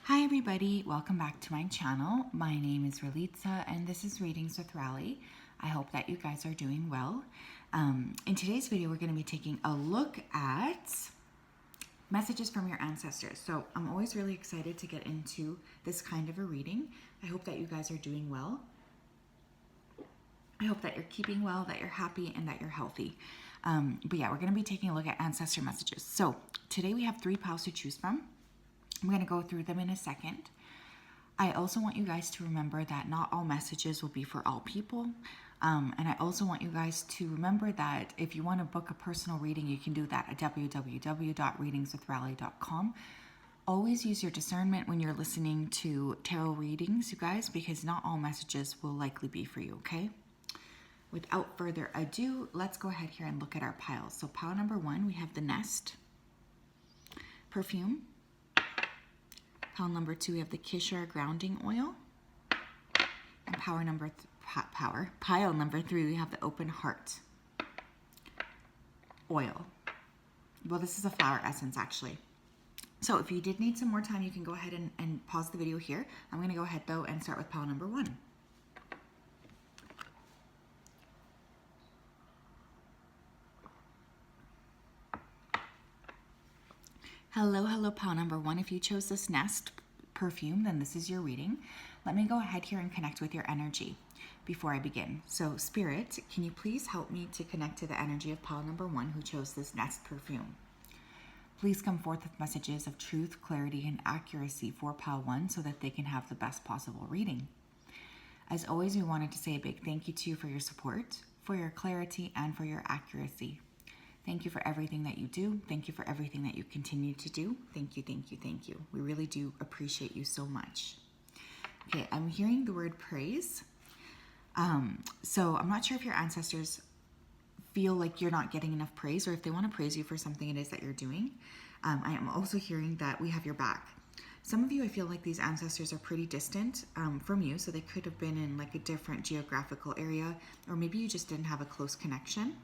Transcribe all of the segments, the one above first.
Hi everybody, welcome back to my channel. My name is Ralitza and this is Readings with Rally. I hope that you guys are doing well. In today's video, we're going to be taking a look at messages from your ancestors. So I'm always really excited to get into this kind of a reading. I hope that you guys are doing well. I hope that you're keeping well, that you're happy, and that you're healthy. But yeah, we're going to be taking a look at ancestor messages. So today we have 3 piles to choose from. I'm going to go through them in a second. I also want you guys to remember that not all messages will be for all people. And I also want you guys to remember that if you want to book a personal reading, you can do that at www.readingswithrally.com. Always use your discernment when you're listening to tarot readings, you guys, because not all messages will likely be for you, okay? Without further ado, let's go ahead here and look at our piles. So pile number 1, we have the Nest, Perfume. Pile number 2, we have the Kishar Grounding Oil. And pile number 3, we have the Open Heart Oil. Well, this is a flower essence, actually. So if you did need some more time, you can go ahead and pause the video here. I'm going to go ahead, though, and start with pile number 1. Hello, pile number 1. If you chose this Nest Perfume, then this is your reading. Let me go ahead here and connect with your energy before I begin. So, Spirit, can you please help me to connect to the energy of pile number 1 who chose this Nest Perfume? Please come forth with messages of truth, clarity, and accuracy for pile 1 so that they can have the best possible reading. As always, we wanted to say a big thank you to you for your support, for your clarity, and for your accuracy. Thank you for everything that you do. Thank you for everything that you continue to do. Thank you, thank you, thank you. We really do appreciate you so much. Okay, I'm hearing the word praise. So I'm not sure if your ancestors feel like you're not getting enough praise or if they want to praise you for something it is that you're doing. I am also hearing that we have your back. Some of you, I feel like these ancestors are pretty distant from you, so they could have been in like a different geographical area, or maybe you just didn't have a close connection.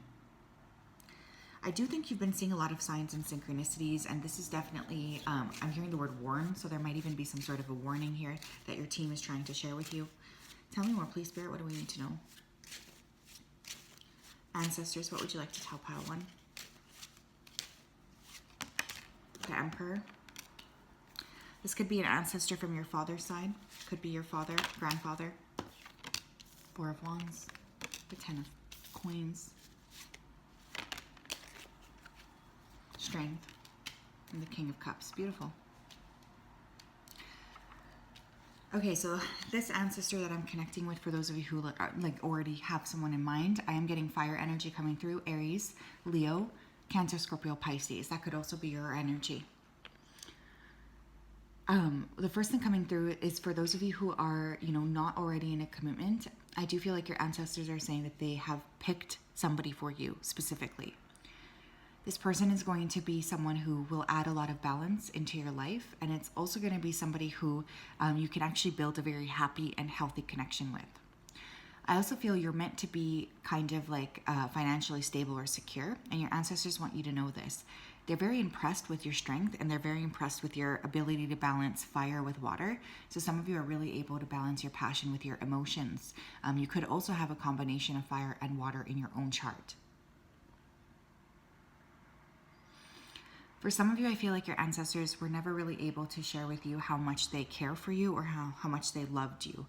I do think you've been seeing a lot of signs and synchronicities, and this is definitely, I'm hearing the word warn, so there might even be some sort of a warning here that your team is trying to share with you. Tell me more, please, Spirit. What do we need to know? Ancestors, what would you like to tell pile 1? The Emperor. This could be an ancestor from your father's side. Could be your father, grandfather. 4 of Wands. The 10 of Coins. Strength, and the King of Cups. Beautiful. Okay, so this ancestor that I'm connecting with, for those of you who like already have someone in mind, I am getting fire energy coming through. Aries, Leo, Cancer, Scorpio, Pisces. That could also be your energy. The first thing coming through is for those of you who are, not already in a commitment. I do feel like your ancestors are saying that they have picked somebody for you specifically. This person is going to be someone who will add a lot of balance into your life, and it's also going to be somebody who you can actually build a very happy and healthy connection with. I also feel you're meant to be kind of like financially stable or secure, and your ancestors want you to know this. They're very impressed with your strength, and they're very impressed with your ability to balance fire with water. So some of you are really able to balance your passion with your emotions. You could also have a combination of fire and water in your own chart. For some of you, I feel like your ancestors were never really able to share with you how much they care for you or how much they loved you.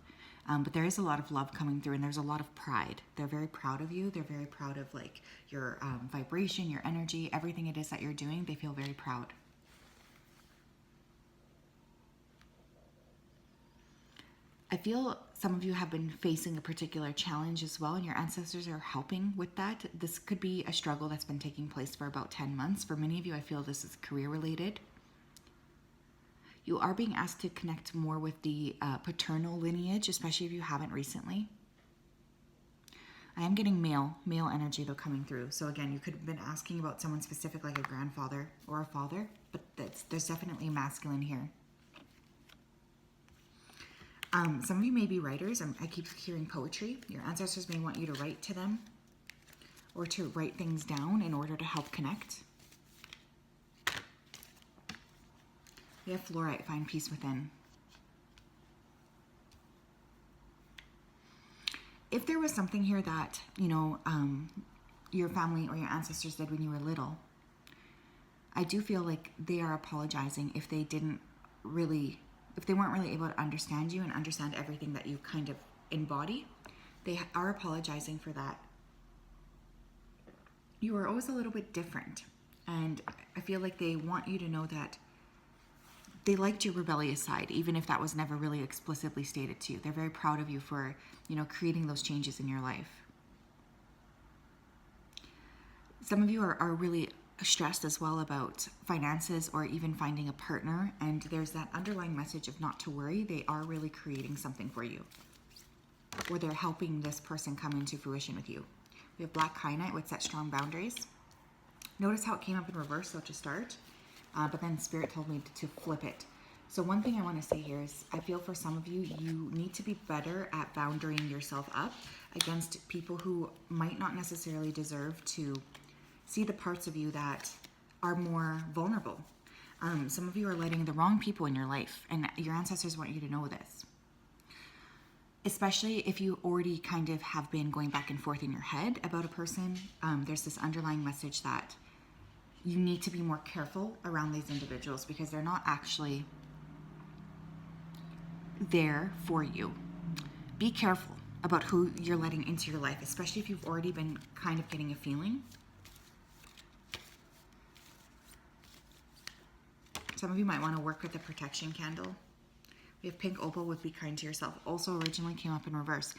But there is a lot of love coming through, and there's a lot of pride. They're very proud of you. They're very proud of like your vibration, your energy, everything it is that you're doing. They feel very proud. I feel some of you have been facing a particular challenge as well, and your ancestors are helping with that. This could be a struggle that's been taking place for about 10 months. For many of you, I feel this is career related. You are being asked to connect more with the paternal lineage, especially if you haven't recently. I am getting male energy though coming through. So again, you could have been asking about someone specific like a grandfather or a father, but there's definitely masculine here. Some of you may be writers. I keep hearing poetry. Your ancestors may want you to write to them or to write things down in order to help connect. We have fluorite, find peace within. if there was something here that, your family or your ancestors did when you were little, I do feel like they are apologizing if they weren't really able to understand you and understand everything that you kind of embody. They are apologizing for that. You are always a little bit different. And I feel like they want you to know that they liked your rebellious side, even if that was never really explicitly stated to you. They're very proud of you for, creating those changes in your life. Some of you are really stressed as well about finances or even finding a partner, and there's that underlying message of not to worry. They are really creating something for you, or they're helping this person come into fruition with you. We have Black Kyanite with set strong boundaries. Notice how it came up in reverse, so to start, but then Spirit told me to flip it. So one thing I want to say here is I feel for some of you, you need to be better at boundarying yourself up against people who might not necessarily deserve to see the parts of you that are more vulnerable. Some of you are letting the wrong people in your life, and your ancestors want you to know this. Especially if you already kind of have been going back and forth in your head about a person, there's this underlying message that you need to be more careful around these individuals because they're not actually there for you. Be careful about who you're letting into your life, especially if you've already been kind of getting a feeling. Some of you might want to work with the protection candle. We have pink opal with be kind to yourself. Also originally came up in reverse.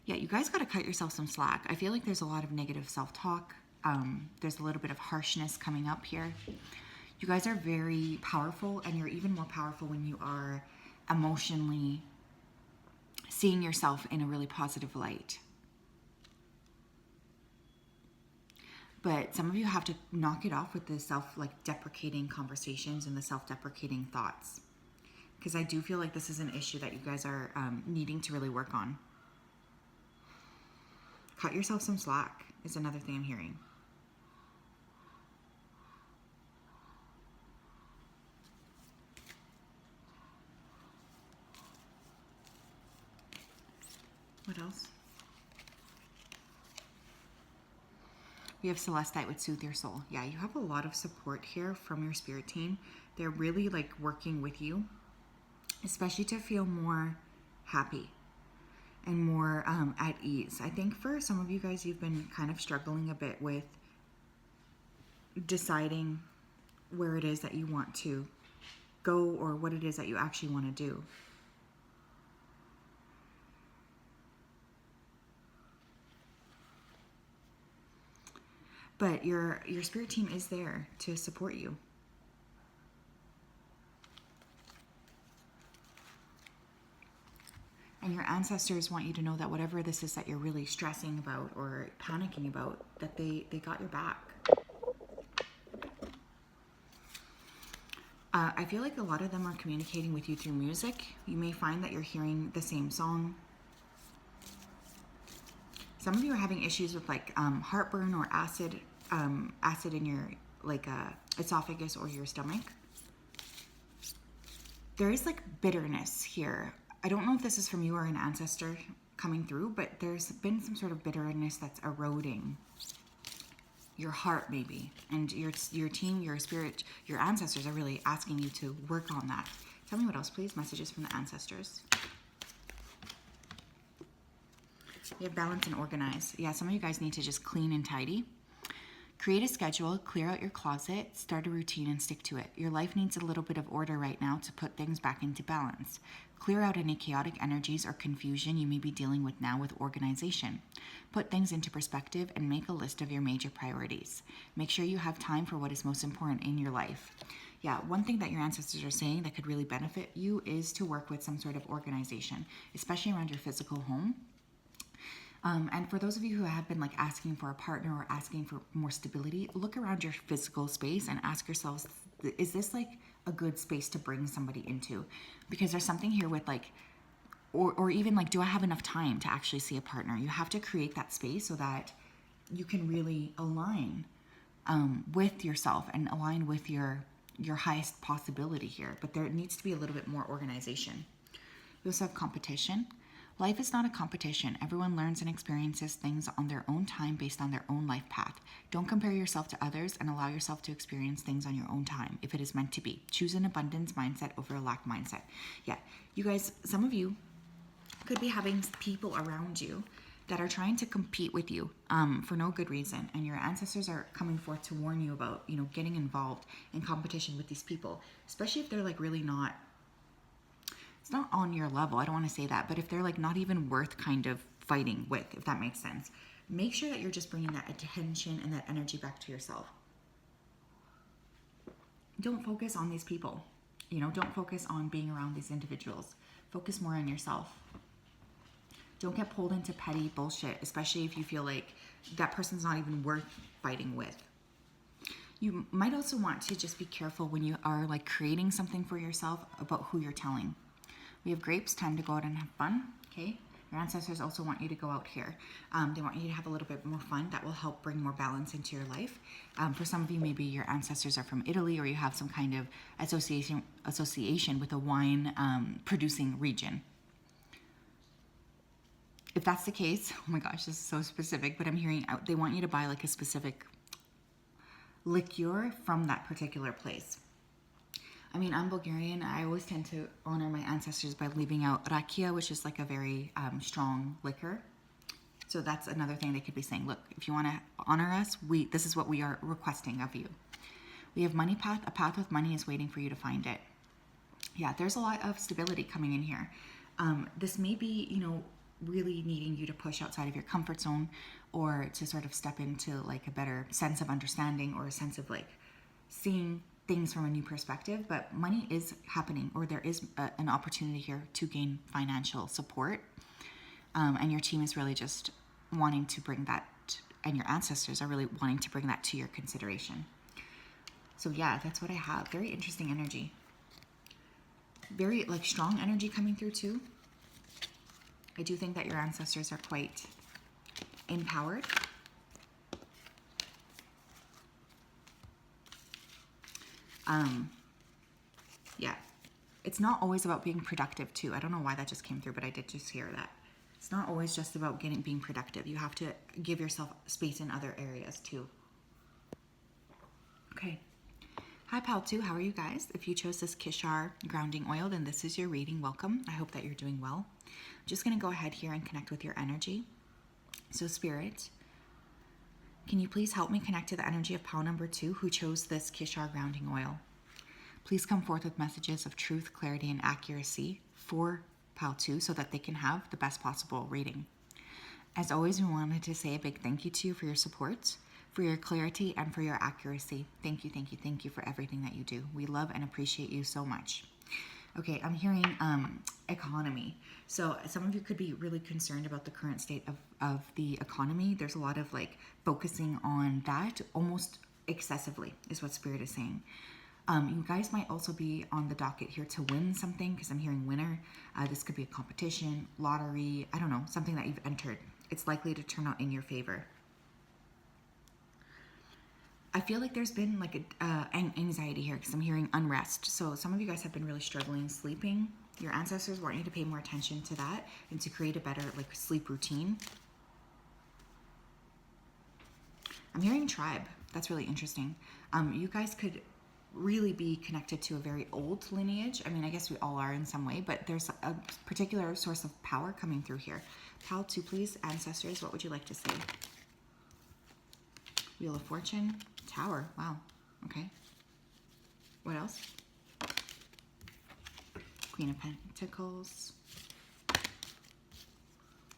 Yeah, you guys got to cut yourself some slack. I feel like there's a lot of negative self-talk. There's a little bit of harshness coming up here. You guys are very powerful, and you're even more powerful when you are emotionally seeing yourself in a really positive light. But some of you have to knock it off with the deprecating conversations and the self-deprecating thoughts. Because I do feel like this is an issue that you guys are needing to really work on. Cut yourself some slack is another thing I'm hearing. What else? We have Celestite with soothe your soul. Yeah, you have a lot of support here from your spirit team. They're really working with you, especially to feel more happy and more at ease. I think for some of you guys, you've been kind of struggling a bit with deciding where it is that you want to go or what it is that you actually want to do. But your spirit team is there to support you. And your ancestors want you to know that whatever this is that you're really stressing about or panicking about, that they got your back. I feel like a lot of them are communicating with you through music. You may find that you're hearing the same song. Some of you are having issues with heartburn or acid in your esophagus or your stomach. There is bitterness here. I don't know if this is from you or an ancestor coming through, but there's been some sort of bitterness that's eroding your heart maybe. And your team, your spirit, your ancestors are really asking you to work on that. Tell me what else, please. Messages from the ancestors. We have balance and organize. Yeah, some of you guys need to just clean and tidy. Create a schedule, clear out your closet, start a routine and stick to it. Your life needs a little bit of order right now to put things back into balance. Clear out any chaotic energies or confusion you may be dealing with now with organization. Put things into perspective and make a list of your major priorities. Make sure you have time for what is most important in your life. Yeah, one thing that your ancestors are saying that could really benefit you is to work with some sort of organization, especially around your physical home. And for those of you who have been asking for a partner or asking for more stability, look around your physical space and ask yourselves, is this a good space to bring somebody into? Because there's something here with or even do I have enough time to actually see a partner? You have to create that space so that you can really align with yourself and align with your highest possibility here. But there needs to be a little bit more organization. We also have competition. Life is not a competition. Everyone learns and experiences things on their own time based on their own life path. Don't compare yourself to others and allow yourself to experience things on your own time if it is meant to be. Choose an abundance mindset over a lack mindset. Yeah, you guys, some of you could be having people around you that are trying to compete with you for no good reason, and your ancestors are coming forth to warn you about, you know, getting involved in competition with these people, especially if they're like really not, it's not on your level, I don't want to say that, but if they're like not even worth kind of fighting with, if that makes sense. Make sure that you're just bringing that attention and that energy back to yourself. Don't focus on these people, you know, don't focus on being around these individuals. Focus more on yourself. Don't get pulled into petty bullshit, especially if you feel like that person's not even worth fighting with. You might also want to just be careful when you are like creating something for yourself about who you're telling. We have grapes, time to go out and have fun, okay? Your ancestors also want you to go out here. They want you to have a little bit more fun. That will help bring more balance into your life. For some of you, maybe your ancestors are from Italy, or you have some kind of association with a wine producing region. If that's the case, oh my gosh, this is so specific, but I'm hearing out, they want you to buy like a specific liqueur from that particular place. I mean, I'm Bulgarian. I always tend to honor my ancestors by leaving out rakia, which is like a very strong liquor. So that's another thing they could be saying. Look, if you want to honor us, this is what we are requesting of you. We have money path. A path with money is waiting for you to find it. Yeah, there's a lot of stability coming in here. This may be, you know, really needing you to push outside of your comfort zone, or to sort of step into like a better sense of understanding, or a sense of like seeing things from a new perspective. But money is happening, or there is an opportunity here to gain financial support, and your team is really just wanting to bring that, and your ancestors are really wanting to bring that to your consideration. So yeah, that's what I have. Very interesting energy, very like strong energy coming through too. I do think that your ancestors are quite empowered. Yeah, it's not always about being productive too. I don't know why that just came through, but I did just hear that. It's not always just about being productive. You have to give yourself space in other areas too. Okay. Hi, Pal 2. How are you guys? If you chose this Kishar grounding oil, then this is your reading. Welcome. I hope that you're doing well. I'm just going to go ahead here and connect with your energy. So, Spirit, can you please help me connect to the energy of Pal number 2 who chose this Kishar grounding oil? Please come forth with messages of truth, clarity, and accuracy for Pal 2 so that they can have the best possible reading. As always, we wanted to say a big thank you to you for your support, for your clarity, and for your accuracy. Thank you, thank you, thank you for everything that you do. We love and appreciate you so much. Okay, I'm hearing economy. So some of you could be really concerned about the current state of the economy. There's a lot of like focusing on that almost excessively is what Spirit is saying. You guys might also be on the docket here to win something, because I'm hearing winner. This could be a competition, lottery, I don't know, something that you've entered. It's likely to turn out in your favor. I feel like there's been like an anxiety here, because I'm hearing unrest. So some of you guys have been really struggling sleeping. Your ancestors want you to pay more attention to that and to create a better like sleep routine. I'm hearing tribe. That's really interesting. You guys could really be connected to a very old lineage. I mean, I guess we all are in some way, but there's a particular source of power coming through here. Pal 2, please, ancestors, what would you like to say? Wheel of Fortune, Tower, wow, okay. What else? Queen of Pentacles,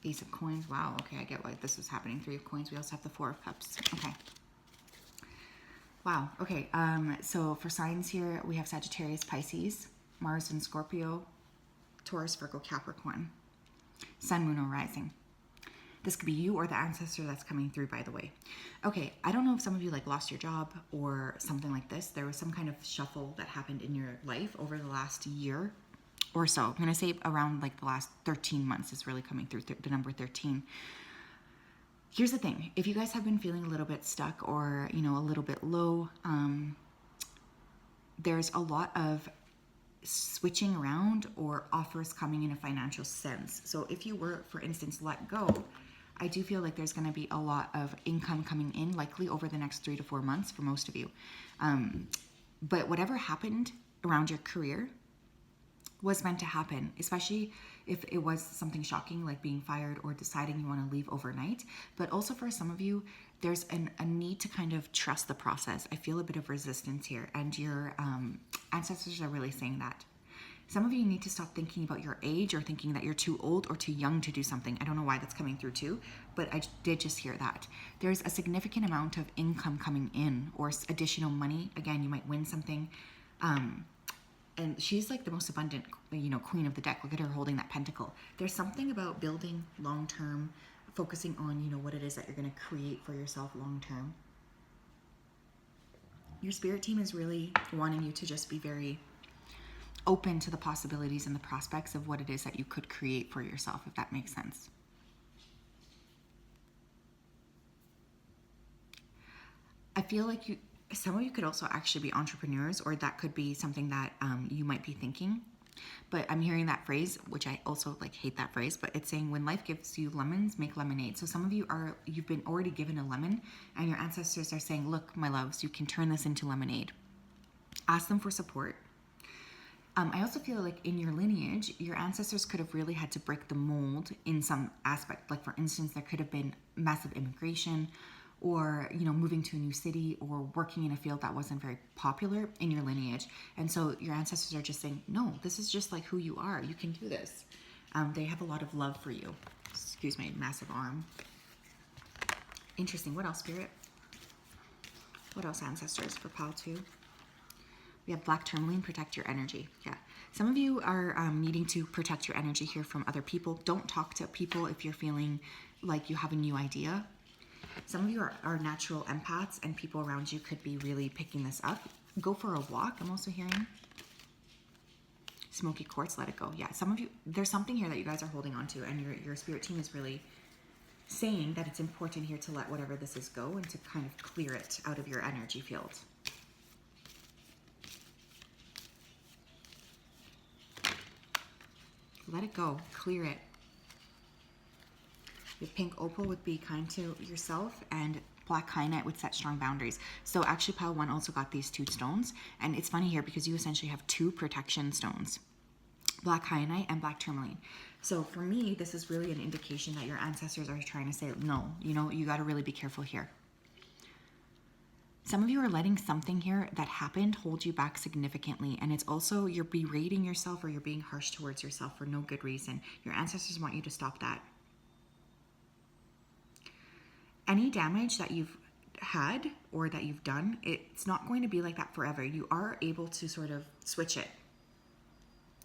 Ace of Coins, wow, okay, I get why this is happening. 3 of Coins, we also have the 4 of Cups, okay. Wow, okay, so for signs here, we have Sagittarius, Pisces, Mars and Scorpio, Taurus, Virgo, Capricorn, Sun, Moon, or Rising. This could be you or the ancestor that's coming through, by the way. Okay, I don't know if some of you like lost your job or something like this. There was some kind of shuffle that happened in your life over the last year or so. I'm going to say around like the last 13 months is really coming through, the number 13. Here's the thing. If you guys have been feeling a little bit stuck or, you know, a little bit low, there's a lot of switching around or offers coming in a financial sense. So if you were, for instance, let go, I do feel like there's going to be a lot of income coming in, likely over the next 3 to 4 months for most of you. But whatever happened around your career was meant to happen, especially if it was something shocking like being fired or deciding you want to leave overnight. But also for some of you, there's a need to kind of trust the process. I feel a bit of resistance here, and your ancestors are really saying that. Some of you need to stop thinking about your age or thinking that you're too old or too young to do something. I don't know why that's coming through too, but I did just hear that. There's a significant amount of income coming in or additional money. Again, you might win something. And she's like the most abundant, queen of the deck. Look at her holding that pentacle. There's something about building long-term, focusing on, what it is that you're going to create for yourself long-term. Your spirit team is really wanting you to just be very open to the possibilities and the prospects of what it is that you could create for yourself, if that makes sense. I feel like some of you could also actually be entrepreneurs, or that could be something that you might be thinking. But I'm hearing that phrase, which I also hate that phrase, but it's saying when life gives you lemons, make lemonade. So some of you've been already given a lemon, and your ancestors are saying, look, my loves, you can turn this into lemonade. Ask them for support. I also feel like in your lineage, your ancestors could have really had to break the mold in some aspect. Like for instance, there could have been massive immigration, or moving to a new city, or working in a field that wasn't very popular in your lineage. And so your ancestors are just saying, no, this is just like who you are. You can do this. They have a lot of love for you. Excuse my massive arm. Interesting. What else, Spirit? What else, ancestors, for pile 2? We have black tourmaline, protect your energy. Yeah. Some of you are needing to protect your energy here from other people. Don't talk to people if you're feeling like you have a new idea. Some of you are natural empaths, and people around you could be really picking this up. Go for a walk, I'm also hearing. Smoky quartz, let it go. Yeah, some of you, there's something here that you guys are holding on to, and your spirit team is really saying that it's important here to let whatever this is go and to kind of clear it out of your energy field. Let it go, clear it. With pink opal would be kind to yourself, and black kyanite would set strong boundaries. So actually pile 1 also got these 2 stones, and it's funny here because you essentially have 2 protection stones, black kyanite and black tourmaline. So for me, this is really an indication that your ancestors are trying to say, no, you got to really be careful here. Some of you are letting something here that happened hold you back significantly, and it's also you're berating yourself, or you're being harsh towards yourself for no good reason. Your ancestors want you to stop that. Any damage that you've had or that you've done, it's not going to be like that forever. You are able to sort of switch it,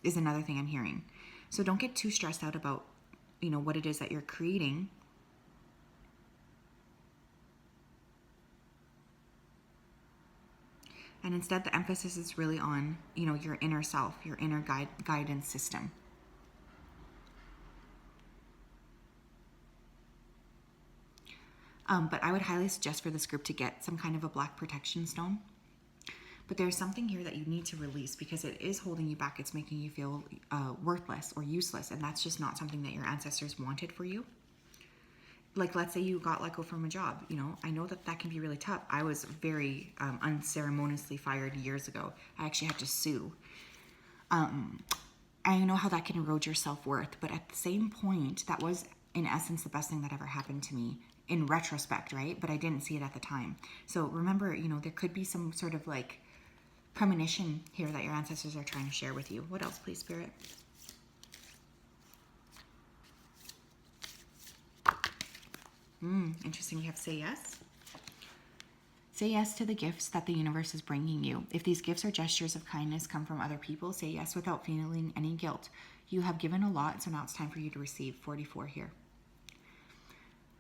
is another thing I'm hearing. So don't get too stressed out about, what it is that you're creating. And instead, the emphasis is really on, your inner self, your inner guidance system. But I would highly suggest for this group to get some kind of a black protection stone. But there's something here that you need to release because it is holding you back. It's making you feel worthless or useless. And that's just not something that your ancestors wanted for you. Like, let's say you got let go from a job. I know that can be really tough. I was very unceremoniously fired years ago. I actually had to sue. I know how that can erode your self-worth. But at the same point, that was, in essence, the best thing that ever happened to me. In retrospect, right? But I didn't see it at the time. So remember, there could be some sort of premonition here that your ancestors are trying to share with you. What else, please, Spirit? Interesting. We have say yes. Say yes to the gifts that the universe is bringing you. If these gifts or gestures of kindness come from other people, say yes without feeling any guilt. You have given a lot, so now it's time for you to receive. 44 here.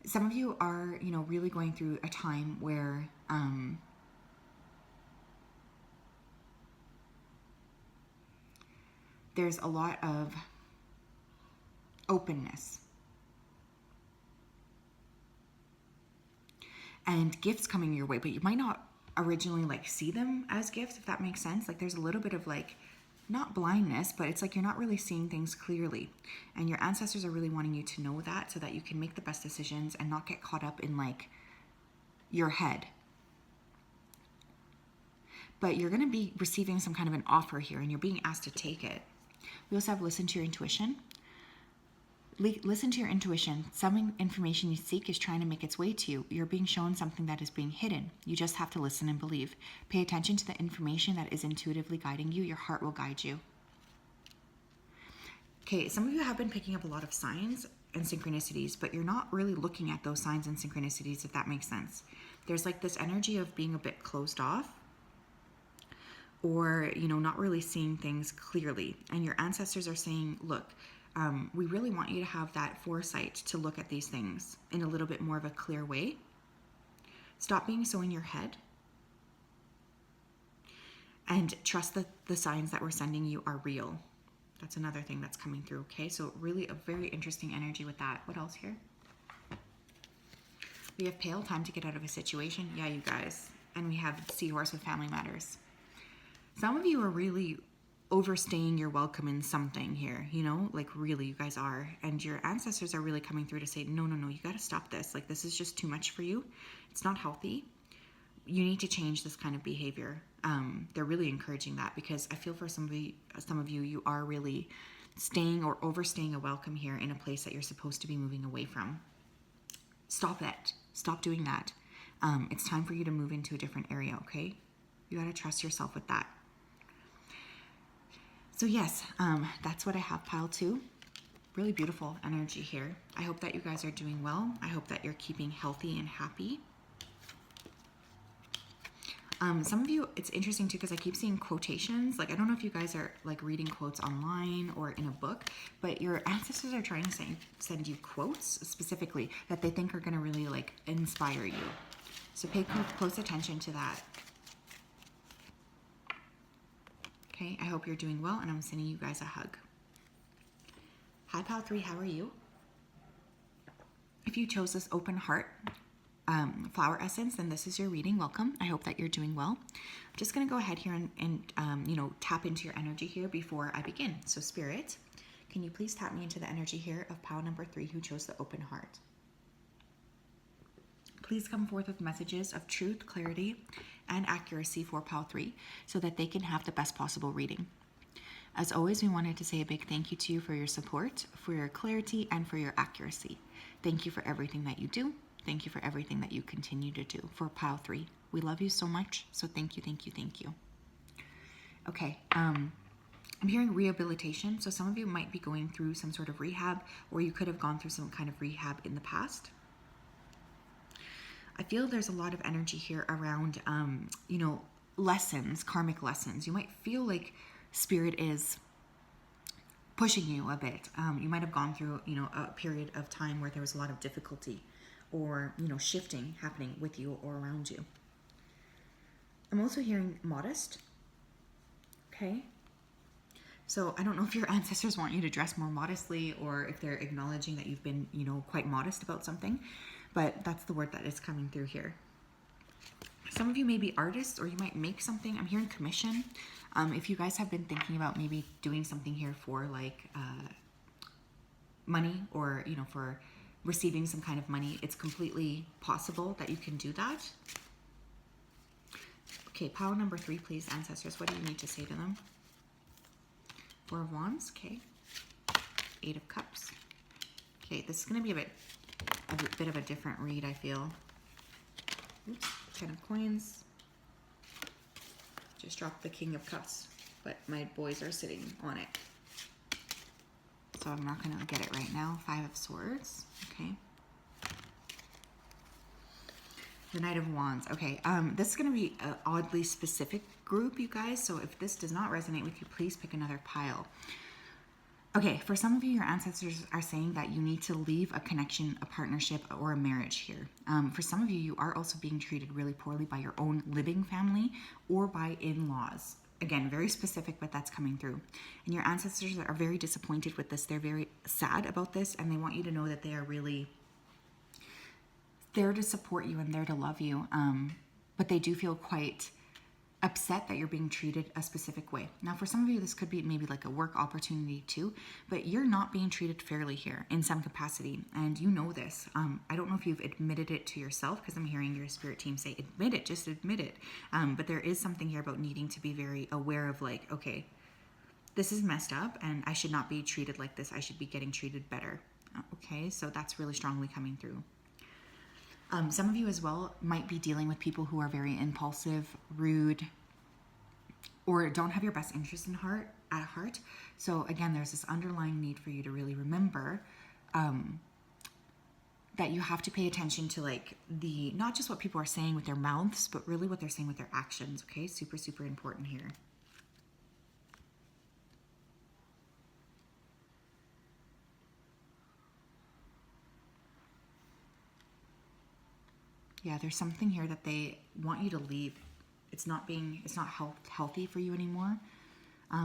Some of you are, really going through a time where there's a lot of openness and gifts coming your way, but you might not originally see them as gifts, if that makes sense. There's a little bit of not blindness, but it's like you're not really seeing things clearly. And your ancestors are really wanting you to know that so that you can make the best decisions and not get caught up in like your head. But you're going to be receiving some kind of an offer here and you're being asked to take it. We also have listen to your intuition. Listen to your intuition. Some information you seek is trying to make its way to you. You're being shown something that is being hidden. You just have to listen and believe. Pay attention to the information that is intuitively guiding you. Your heart will guide you. Okay, some of you have been picking up a lot of signs and synchronicities, but you're not really looking at those signs and synchronicities, if that makes sense. There's like this energy of being a bit closed off, or, you know, not really seeing things clearly. And your ancestors are saying, look, we really want you to have that foresight to look at these things in a little bit more of a clear way. Stop being so in your head and trust that the signs that we're sending you are real. That's another thing that's coming through, okay? So really a very interesting energy with that. What else here? We have pale, time to get out of a situation. Yeah, you guys. And we have seahorse with family matters. Some of you are really overstaying your welcome in something here, you know, like really you guys are. And your ancestors are really coming through to say, no, you got to stop this. Like this is just too much for you. It's not healthy. You need to change this kind of behavior. They're really encouraging that because I feel for some of you, you are really staying or overstaying a welcome here in a place that you're supposed to be moving away from. Stop it. Stop doing that. It's time for you to move into a different area, okay? You got to trust yourself with that. So yes, that's what I have, pile 2. Really beautiful energy here. I hope that you guys are doing well. I hope that you're keeping healthy and happy. Some of you, it's interesting too, because I keep seeing quotations. Like, I don't know if you guys are like reading quotes online or in a book, but your ancestors are trying to send you quotes specifically that they think are going to really like inspire you. So pay close attention to that. Okay, I hope you're doing well, and I'm sending you guys a hug. Hi, Pal 3, how are you? If you chose this open heart flower essence, then this is your reading. Welcome. I hope that you're doing well. I'm just going to go ahead here and you know, tap into your energy here before I begin. So Spirit, can you please tap me into the energy here of Pal number 3 who chose the open heart? Please come forth with messages of truth, clarity, and accuracy for Pal 3 so that they can have the best possible reading. As always, we wanted to say a big thank you to you for your support, for your clarity, and for your accuracy. Thank you for everything that you do. Thank you for everything that you continue to do for Pile 3. We love you so much, so thank you, thank you, thank you. Okay, I'm hearing rehabilitation, so some of you might be going through some sort of rehab, or you could have gone through some kind of rehab in the past. I feel there's a lot of energy here around, you know, lessons, karmic lessons. You might feel like Spirit is pushing you a bit. You might have gone through, you know, a period of time where there was a lot of difficulty or, you know, shifting happening with you or around you. I'm also hearing modest. Okay. So I don't know if your ancestors want you to dress more modestly or if they're acknowledging that you've been, you know, quite modest about something, but that's the word that is coming through here. Some of you may be artists or you might make something. I'm hearing commission. If you guys have been thinking about maybe doing something here for like money or, you know, for receiving some kind of money, it's completely possible that you can do that. Okay, pile number 3, please, ancestors. What do you need to say to them? 4 of Wands, okay. 8 of Cups. Okay, this is going to be a bit of a different read, I feel. Oops, 10 of Coins. Just dropped the King of Cups, but my boys are sitting on it. So I'm not going to get it right now. 5 of Swords, okay. The Knight of Wands, okay. This is going to be an oddly specific group, you guys. So if this does not resonate with you, please pick another pile. Okay, for some of you, your ancestors are saying that you need to leave a connection, a partnership, or a marriage here. For some of you, you are also being treated really poorly by your own living family or by in-laws. Again, very specific, but that's coming through. And your ancestors are very disappointed with this. They're very sad about this, and they want you to know that they are really there to support you and there to love you. But they do feel quite upset that you're being treated a specific way. Now, for some of you, this could be maybe like a work opportunity too, but you're not being treated fairly here in some capacity, and you know this. I don't know if you've admitted it to yourself, because I'm hearing your spirit team say, admit it, just admit it. But there is something here about needing to be very aware of like, okay, this is messed up and I should not be treated like this. I should be getting treated better. Okay, so that's really strongly coming through. Some of you as well might be dealing with people who are very impulsive, rude, or don't have your best interest at heart. So again, there's this underlying need for you to really remember that you have to pay attention to like not just what people are saying with their mouths, but really what they're saying with their actions. Okay, super, super important here. Yeah, there's something here that they want you to leave. It's not healthy for you anymore.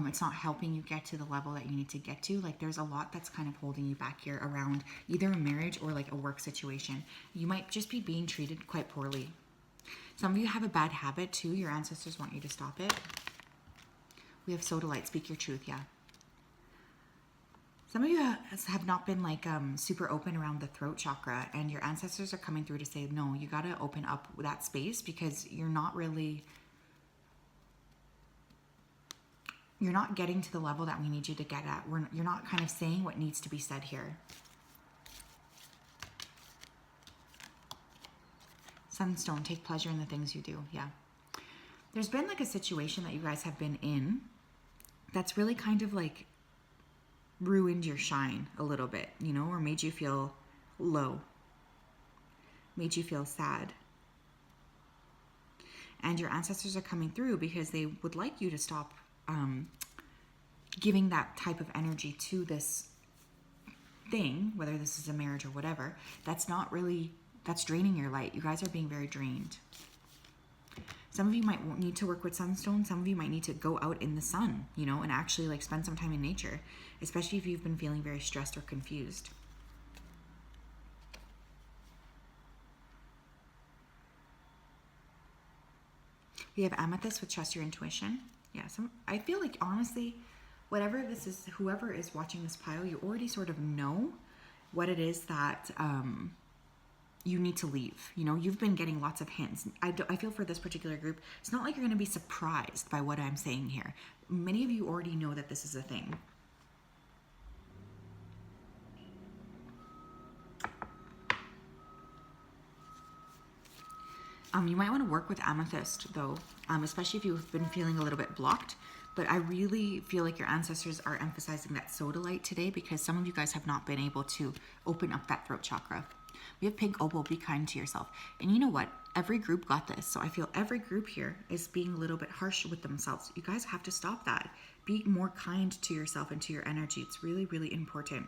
It's not helping you get to the level that you need to get to. Like there's a lot that's kind of holding you back here around either a marriage or like a work situation. You might just be being treated quite poorly. Some of you have a bad habit too. Your ancestors want you to stop it. We have sodalite, speak your truth, yeah. Some of you have not been like super open around the throat chakra, and your ancestors are coming through to say, no, you got to open up that space, because you're not getting to the level that we need you to get at. You're not kind of saying what needs to be said here. Sunstone, take pleasure in the things you do. Yeah. There's been like a situation that you guys have been in that's really kind of like ruined your shine a little bit, you know, or made you feel low, made you feel sad. And your ancestors are coming through because they would like you to stop giving that type of energy to this thing, whether this is a marriage or whatever, that's draining your light. You guys are being very drained. Some of you might need to work with sunstone. Some of you might need to go out in the sun, you know, and actually like spend some time in nature, especially if you've been feeling very stressed or confused. We have amethyst with trust your intuition. Yeah, I feel like honestly, whatever this is, whoever is watching this pile, you already sort of know what it is that you need to leave. You know, you've been getting lots of hints. I feel for this particular group, it's not like you're going to be surprised by what I'm saying here. Many of you already know that this is a thing. You might want to work with amethyst though, especially if you've been feeling a little bit blocked. But I really feel like your ancestors are emphasizing that sodalite today, because some of you guys have not been able to open up that throat chakra. We have pink opal, be kind to yourself. And you know what? Every group got this. So I feel every group here is being a little bit harsh with themselves. You guys have to stop that. Be more kind to yourself and to your energy. It's really, really important.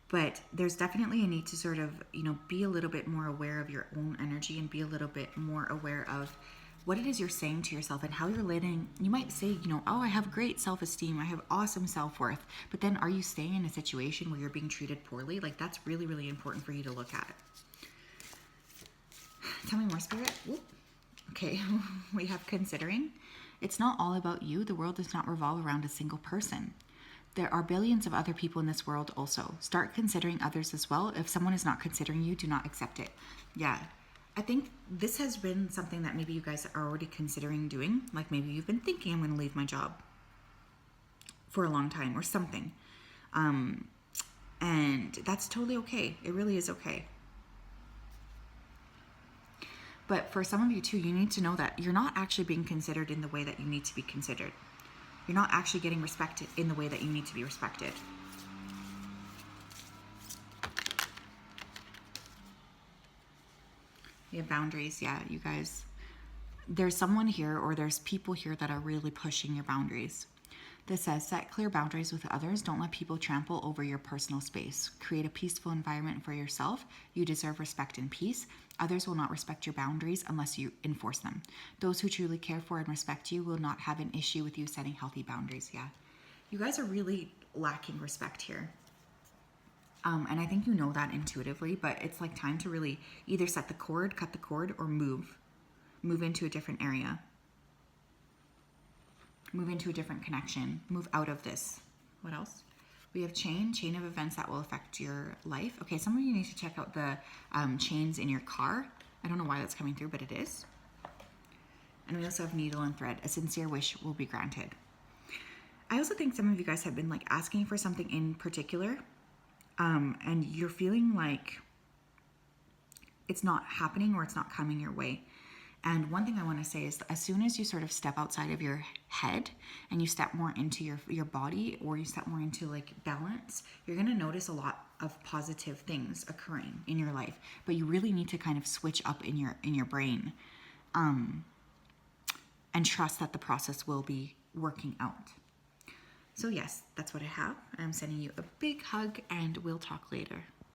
But there's definitely a need to sort of, you know, be a little bit more aware of your own energy and be a little bit more aware of what it is you're saying to yourself and how you're letting. You might say, you know, oh, I have great self-esteem, I have awesome self-worth. But then are you staying in a situation where you're being treated poorly? Like that's really, really important for you to look at. Tell me more, Spirit. Ooh. Okay, we have considering. It's not all about you. The world does not revolve around a single person. There are billions of other people in this world also. Start considering others as well. If someone is not considering you, do not accept it. Yeah. I think this has been something that maybe you guys are already considering doing. Like maybe you've been thinking, I'm going to leave my job for a long time or something. And that's totally okay. It really is okay. But for some of you too, you need to know that you're not actually being considered in the way that you need to be considered. You're not actually getting respected in the way that you need to be respected. You have boundaries. Yeah, you guys. There's someone here or there's people here that are really pushing your boundaries. This says, set clear boundaries with others. Don't let people trample over your personal space. Create a peaceful environment for yourself. You deserve respect and peace. Others will not respect your boundaries unless you enforce them. Those who truly care for and respect you will not have an issue with you setting healthy boundaries. Yeah. You guys are really lacking respect here. And I think you know that intuitively, but it's like time to really either set the cord, cut the cord, or move into a different area. Move into a different connection. Move out of this. What else? We have chain of events that will affect your life. Okay, some of you need to check out the chains in your car. I don't know why that's coming through, but it is. And we also have needle and thread. A sincere wish will be granted. I also think some of you guys have been like asking for something in particular, and you're feeling like it's not happening or it's not coming your way. And one thing I want to say is that as soon as you sort of step outside of your head and you step more into your body, or you step more into like balance, you're going to notice a lot of positive things occurring in your life. But you really need to kind of switch up in your brain, and trust that the process will be working out. So yes, that's what I have. I'm sending you a big hug, and we'll talk later.